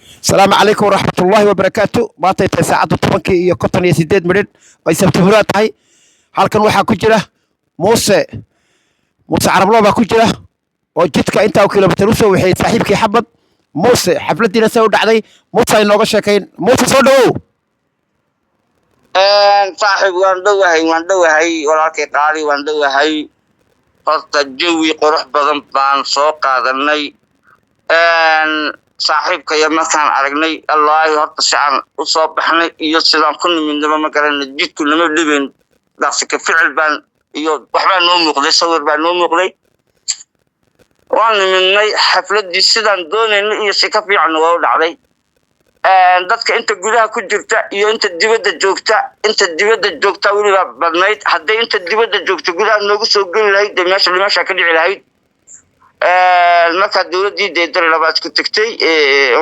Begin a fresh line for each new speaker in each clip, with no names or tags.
السلام عليكم ورحمة الله وبركاته ما تيتay saacadu 10:58 minute ay sabti hore tahay halkan waxa ku jira Muuse Carablo baa ku jira oo jidka inta kilomitir u soo waxay saaxiibkii xabad Muuse xafladiina soo dhacday Muuse ay nooga sheekayn Muuse soo dhawow
صاحب waan dhawahay walaalkay qaali waan dhawahay horta jawi qurux badan baan soo qaadanay صاحبك يا مثلا aragnay Allah horta saan u soo baxnay iyo sidaan ku nimidnaba ma garanay jidku lama dhibin daafka ficil baan iyo waxba noo muuqday sawir baan noo muuqday waan nimidnay xafladii sidaan doonaynay iyo si ka fiican waa u dhacday dadka inta gudaha ku jirta iyo inta dibadda joogta waliba badnayd haday inta dibadda joogto gudaha noogu soo gali lahayd meesha ka dhici lahayd marka dawladii deedar labaad ku tagtay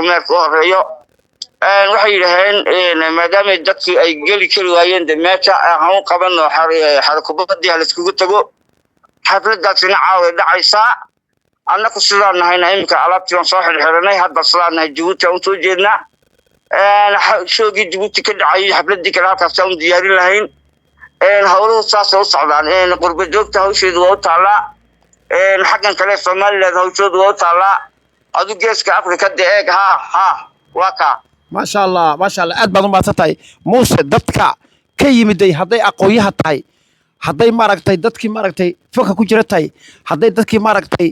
umarka horeeyo waxay yiraahdeen maadaama dadkii ay gali kari waayeen meesha aan qabano xarkubadii la iskugu tago xafladaasina caawa dhacaysa annagu sidaan nahayna imka alaabtii aan soo xirxiranay hadda sidaan nahay Djibouti aan soo jeednaa shoogii Djibouti ka dhacay xafladii kala halkaas aan diyaarin lahayn hawluhu saas u socdaan qurba joogta hawsheedu waa taalaa xaqan kale Soomaaliland hawshoodu waa taalaa adu geeska Afrika deeq ha waka
ما شاء الله aad baad u maasatay Muuse dadka ka yimiday haday aqoonyaha tahay haday maaragtay dadkii maaragtay fanka ku jira tahay haday dadkii maaragtay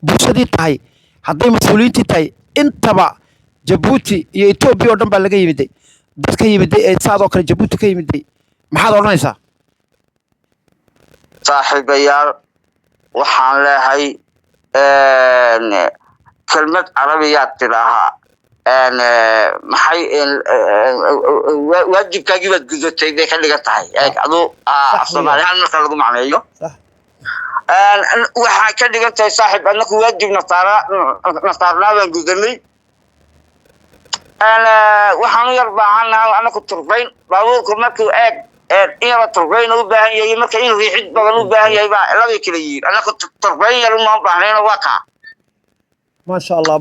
bulshadii tahay haday mas'uuliyiintii tahay intaba Djibouti iyo Ethiopia oo dhan baa laga yimiday dadka yimiday ee saadoo kale Djibouti ka yimiday maxaad oranaysaa
saaxiibayaal waxaan leeyahay kelmad carabiyaad tiraha maxay waajibkaagii baad gudatay bay ka dhigan tahay adu Soomaalihan marka lagu macneeyo waxa ka dhigan tahay saaxiib annagu waajibna saarnaa baan gudanay waxaan yar baahanahay annagu turbayn baabuurku markuu iyaba turbayn u baahan yahay marka in riixid badan u baahan yahay baa laba kala yihiin annagu turbayn yar uma baahnayna waa ka
ما شاء الله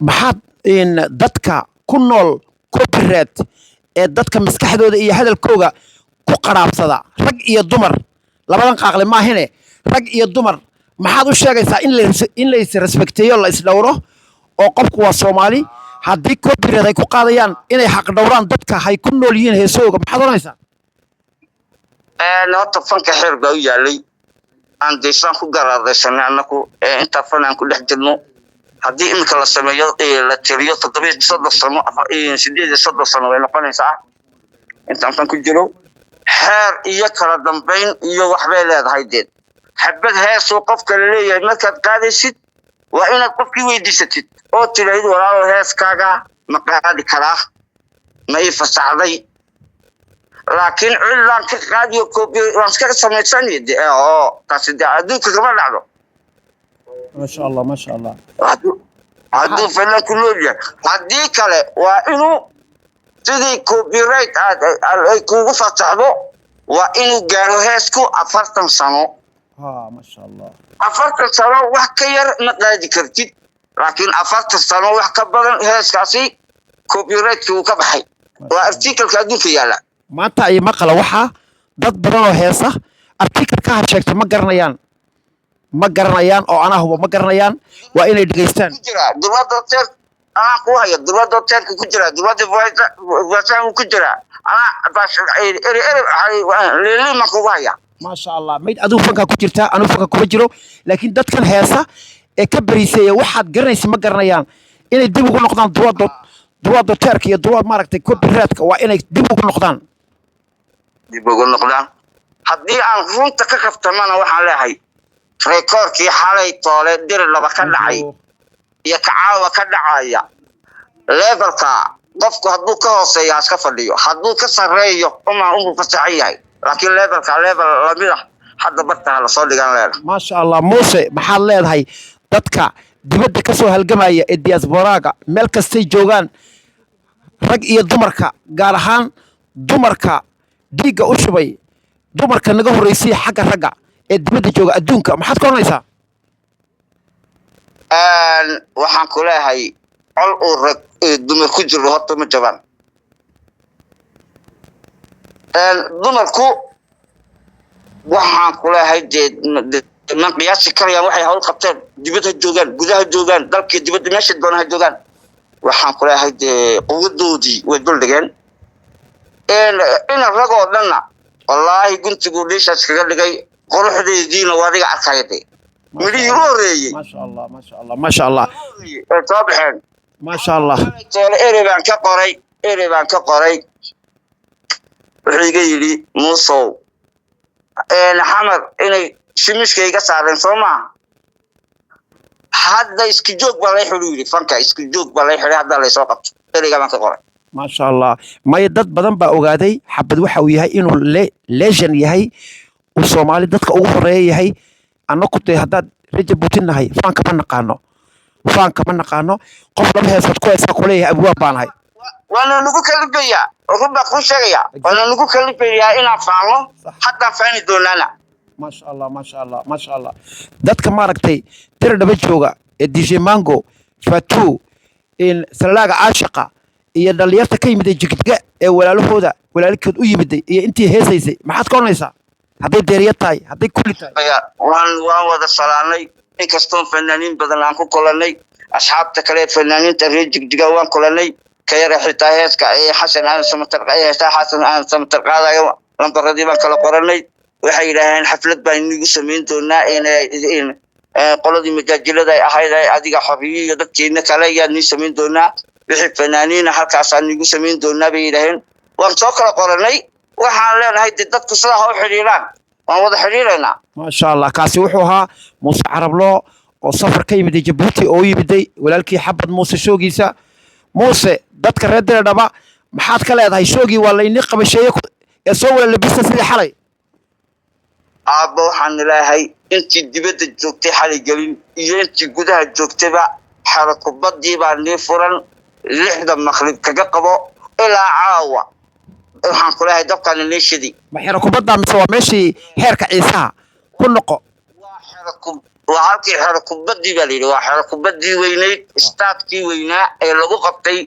maxaad in dadka ku nool copyright ee dadka maskaxdooda iyo hadalkooga ku qaraabsada rag iyo dumar labadan qaaqle ma ahine rag iyo dumar maxaad u sheegaysaa in la is respecteeyo la is dhawro oo qofku waa Soomaali haddii copyright ay ku qaadayaan inay xaq dhawraan dadka hay ku nool yihiin heesooga maxaad oranaysaa
horta fanka xeer baa u yaalay aan deesaan ku garaadaysanay annagu inta fanaan ku dhex jirno haddii imika la sameeyo la tiriyo 7 sano 8 sano way noqonaysaa intaan fan ku jiro xeer iyo kala dambeyn iyo wax bay leedahay deed xabad heesoo qofka leeyahay markaad qaadaysid waa inaad qofkii weydiisatid oo tiraahdo walaalo heeskaaga ma qaadi karaa ma ii fasaxday laakiin ciidan ka qaadiyo koobi waan iska sameeysanay oo taasi adduunka kama dhacdo
ما شاء الله
hadduu falan ku leeyahay haddii kale waa inuu sidii copyright ay kugu fasaxdo waa inuu gaaro heesku 40 sano
ما شاء الله
40 sano wax ka yar ma qaadi kartid laakiin 40 sano wax ka badan heeskaasi copyright uu ka baxay waa article-ka adduunka yaala
maanta ay maqla waxa dad badan oo heesa article-ka ha sheegto ma garanayaan oo ana hubo ma garanayaan waa inay dhageystaan
dawladda teer ana ku haya dawladda teerka ku jira dawladda voice ku jira ana bash leeli ma ku haya
ما شاء الله mayd adu fanka ku jirta anu fanka kuma jiro laakiin dadkan heesa ee ka bariisay waxaad garanaysaa ma garanayaan inay dib ugu noqdaan dawladda teerka iyo dawlad maaragtay copyright-ka waa inay dib ugu noqdaan
haddii aan runta ka kaftamana waxaan leeyahay rekoorkii xalay toole dir laba ka dhacay iyo kacaawa ka dhacaya levelka qofku hadduu ka hooseeyo iska fadhiyo hadduu ka sareeyo uu fasaxan yahay laakiin level lamida hadda barta la soo dhigan leeyahay
ما شاء الله Muuse maxaad leedahay dadka dibadda ka soo halgamaya ee diasporaga meel kastay joogaan rag iyo dumarka gaar ahaan dumarka dhiiga u shubay dumarka naga horeysay xagga ragga ee dibadda jooga adduunka maxaad ka oranaysaa
waxaan ku leeyahay col uu rag dumar ku jiro horta ma jabaan dumarku waxaan kulahay man qiyaasi karayaan waxay hawl qabteen dibadda joogaan gudaha joogaan dalkii dibadda meesha doonaha joogaan waxaan kulahay quwadoodii way dul dhigeen ina ragoo dhanna wallaahi guntigu dhiishaas kaga dhigay quruxdeediina waa adiga arkaya dee midhihii u horreeyey
maasha allah maasha allah maasha allah
way soo baxeen
maasha allah
erey baan ka qoray wuxuu iga yidhi muusow xamar inay shimishkayga saareen soo maaha hadda isku joog baa lay xidhi yidhi fanka isku joog baa lay xidhi hadda laysoo qabto ereyga baan ka qoray
maasha allah maya dad badan baa ogaaday xabad waxa uu yahay inuu legend yahay uu soomaali dadka ugu horeeya yahay annagu dee haddaad reja buutin nahay faanka ma naqaano qof laba heesood ku heesaa kuleeyahay abwaab baan ahay
waana nagu kalifayaa run baa kuu sheegayaa waana nagu kalifayaa inaan faano haddaan faani doonaana
maasha allah maasha allah maasha allah dadka maaragtay tira dhaba jooga ee dj mango fatu in salaaga caashiqa iyo dhalinyarta ka yimid jigjiga ee walaalkood u yimiday iyo intii heesaysay maxaad ka oranaysaa hadday deeriya tahay hadday kulli tahay
waan wada salaanay inkastoon fanaaniin badan aan ku kulannay asxaabta kale fanaaniinta reer jigjiga waan kulannay ka yara xitaa heeska xasan aan samatar qaadayo lambaradii baan kala qorannay waxay yidhaaheen xaflad baan inigu samayn doonaa qoladii majaajilada ay ahayd adiga xorriyo iyo dadkeena kale ayaa nii samayn doonaa wixii fanaaniina halkaasaan nigu samayn doonaa bay yidhaaheen waan soo kala qorannay waxaan leenahay dee dadku sidaa ha u xidhiiraan waan wada xidhiiraynaa
maasha allah kaasi wuxuu ahaa muuse carablo oo safar ka yimiday jabuuti oo u yimiday walaalkii xabad muuse shoogiisa muuse dadka reer diradhaba maxaad ka leedahay shoogii waa laynii qabasheeye ee soo wala labista sidii xalay
aabba waxaan leeyahay intii dibadda joogtay xalay gelin iyo intii gudaha joogtayba xarakubadii baa nii furan 6 maqrib kaga qabo ilaa caawa waxaan ku leeyahay dabkaan neeshadii
ma xarakubadda mise waa meeshii heerka ciisaha ku noqo
waa halkii xarakubadii baa layidhi waa xarakubadii weyneyd istaadkii weynaa ee lagu qabtay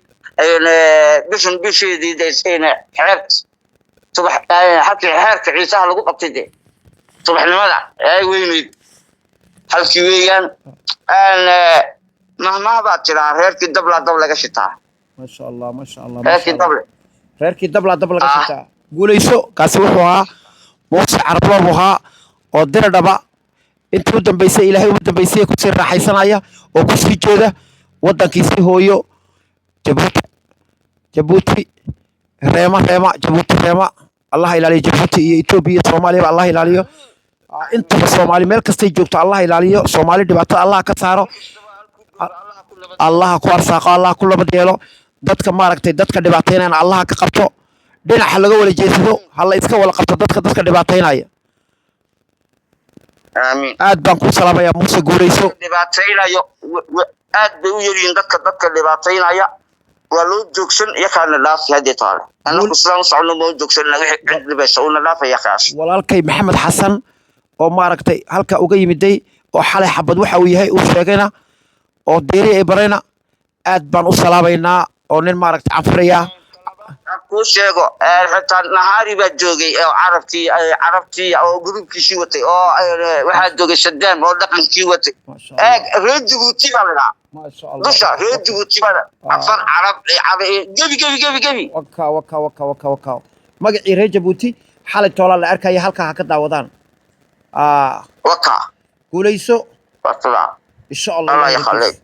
bisheedii halkii xeerka ciisaha lagu qabtay dee subaxnimada ay weyneyd halkii weeyaan mahmaha baa tiraa reerkii dablaa dab laga shitaa
maasha allah maasha allah
reerkii dable
dab laga shitaa guulayso kaasi wuxuu ahaa muuse carablo buu ahaa oo diradhaba intii u dambaysay ilaahay ugu dambaysay kusii raaxaysanaya oo kusii jeeda waddankiisii hooyo jabuuti reema allah ilaaliyo jabuuti iyo etoobiya iyo soomaaliyaba allah ilaaliyo intaba soomaali meel kastay joogto allah ilaaliyo soomaali dhibaatada allah ka saaro allah ku arsaaqo allah ku labad yeelo dadka maaragtay dadka dhibaataynayana allah ka qabto dhinaca laga wala jeesado hala iska wala qabto dadka dhibaataynaya
amiin
aad baan ku salaamayaa muuse guurayso
dhibaataynayo aad bay u yaryihiin dadka dhibaataynaya waa loo joogsan yakaana dhaafi haddii taale anagu sidaan u socno ma joogsan naga dhibaysa una dhaafaya kaas
walaalkay maxamed xasan oo maaragtay halka uga yimiday oo xalay xabad waxa uu yahay uu sheegayna oo deeri ay barayna aad baan u salaamaynaa oo nin maaragtay canfuraya
ku sheego xitaa nahaari baa joogay oo carabtii oo gurubkiisii watay oo waxaa joogay Saddam oo dhaqankii watay reer Djibouti baa lahaa dusha reer Djibouti baa afar carab gebi
waka magacii reer Djibouti xalay toola la arkaya halka ka daawadaan
waka
guulayso
waka
insha Allah
Allah ya khalik